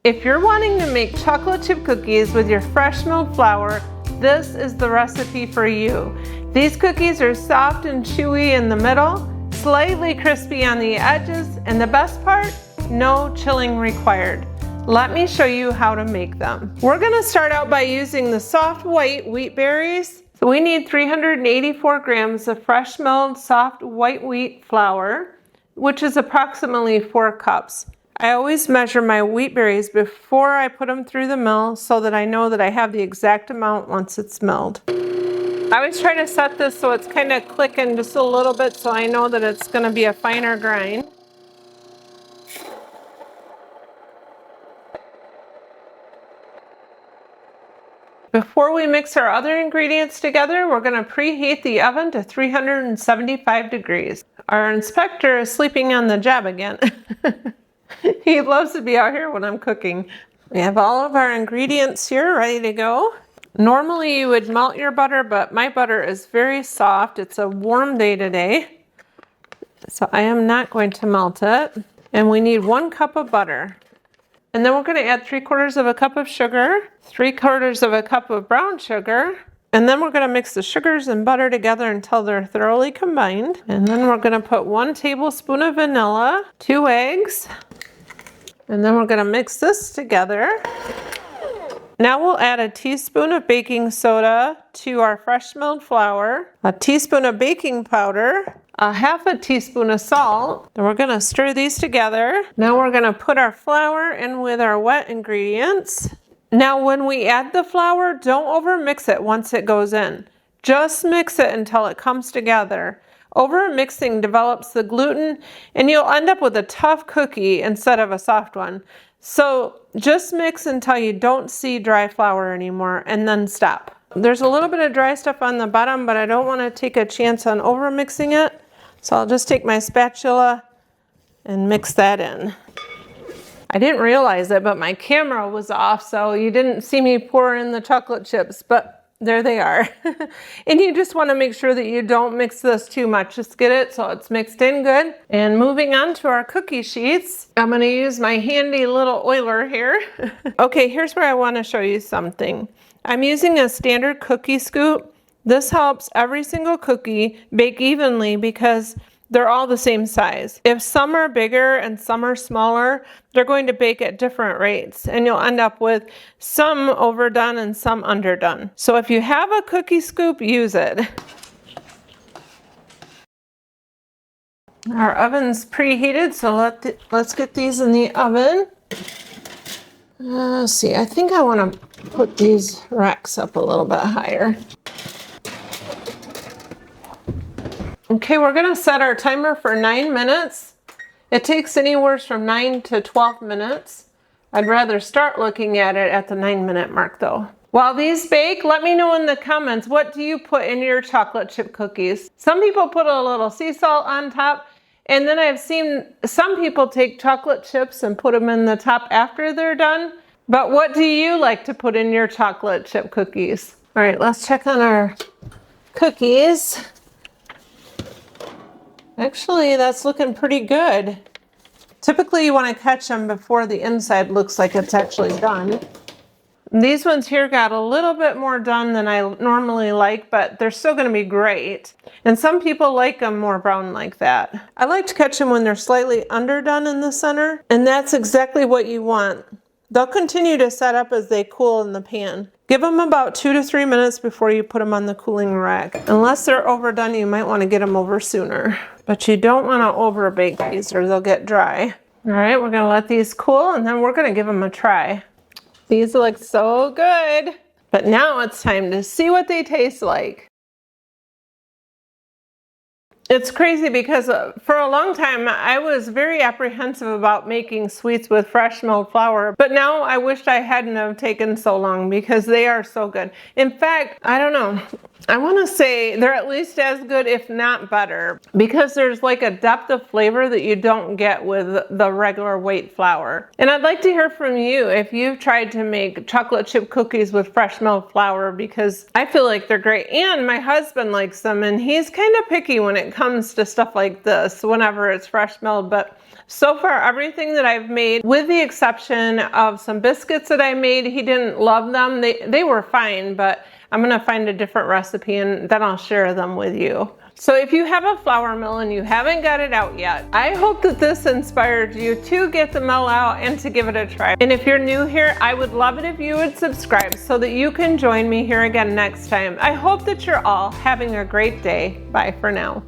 If you're wanting to make chocolate chip cookies with your fresh milled flour, this is the recipe for you. These cookies are soft and chewy in the middle, slightly crispy on the edges, and the best part, no chilling required. Let me show you how to make them. We're gonna start out by using the soft white wheat berries. So we need 384 grams of fresh milled soft white wheat flour, which is approximately 4 cups. I always measure my wheat berries before I put them through the mill so that I know that I have the exact amount once it's milled. I always try to set this so it's kind of clicking just a little bit so I know that it's going to be a finer grind. Before we mix our other ingredients together, we're going to preheat the oven to 375 degrees. Our inspector is sleeping on the job again. He loves to be out here when I'm cooking. We have all of our ingredients here ready to go. Normally you would melt your butter, but my butter is very soft. It's a warm day today, so I am not going to melt it. And we need 1 cup of butter. And then we're going to add 3/4 of a cup of sugar, 3/4 of a cup of brown sugar, and then we're going to mix the sugars and butter together until they're thoroughly combined. And then we're going to put 1 tablespoon of vanilla, 2 eggs, and then we're going to mix this together. Now we'll add a teaspoon of baking soda to our fresh milled flour, a teaspoon of baking powder, a 1/2 teaspoon of salt. Then we're going to stir these together. Now we're going to put our flour in with our wet ingredients. Now when we add the flour, don't over mix it once it goes in. Just mix it until it comes together. Over mixing develops the gluten and you'll end up with a tough cookie instead of a soft one. So just mix until you don't see dry flour anymore and then stop. There's a little bit of dry stuff on the bottom, but I don't want to take a chance on over mixing it. So I'll just take my spatula and mix that in. I didn't realize it, but my camera was off, so you didn't see me pour in the chocolate chips, but there they are. And you just want to make sure that you don't mix this too much. Just get it so it's mixed in good. And moving on to our cookie sheets, I'm going to use my handy little oiler here. Okay, here's where I want to show you something. I'm using a standard cookie scoop. This helps every single cookie bake evenly because they're all the same size. If some are bigger and some are smaller, they're going to bake at different rates and you'll end up with some overdone and some underdone. So if you have a cookie scoop, use it. Our oven's preheated, so let's get these in the oven. Let's see, I think I want to put these racks up a little bit higher. Okay, we're gonna set our timer for 9 minutes. It takes anywhere from 9 to 12 minutes. I'd rather start looking at it at the 9-minute mark though. While these bake, let me know in the comments, what do you put in your chocolate chip cookies? Some people put a little sea salt on top, and then I've seen some people take chocolate chips and put them in the top after they're done. But what do you like to put in your chocolate chip cookies? All right, let's check on our cookies. Actually, that's looking pretty good. Typically, you want to catch them before the inside looks like it's actually done. These ones here got a little bit more done than I normally like, but they're still going to be great. And some people like them more brown like that. I like to catch them when they're slightly underdone in the center, and that's exactly what you want. They'll continue to set up as they cool in the pan. Give them about 2 to 3 minutes before you put them on the cooling rack. Unless they're overdone, you might want to get them over sooner. But you don't want to over bake these or they'll get dry. All right, we're going to let these cool and then we're going to give them a try. These look so good. But now it's time to see what they taste like. It's crazy because for a long time I was very apprehensive about making sweets with fresh milled flour, but now I wished I hadn't have taken so long because they are so good. In fact, I don't know, I want to say they're at least as good, if not better, because there's like a depth of flavor that you don't get with the regular white flour. And I'd like to hear from you if you've tried to make chocolate chip cookies with fresh milled flour, because I feel like they're great. And my husband likes them, and he's kind of picky when it comes to stuff like this whenever it's fresh milled. But so far, everything that I've made, with the exception of some biscuits that I made, he didn't love them. They were fine, but I'm gonna find a different recipe and then I'll share them with you. So if you have a flour mill and you haven't got it out yet, I hope that this inspired you to get the mill out and to give it a try. And if you're new here, I would love it if you would subscribe so that you can join me here again next time. I hope that you're all having a great day. Bye for now.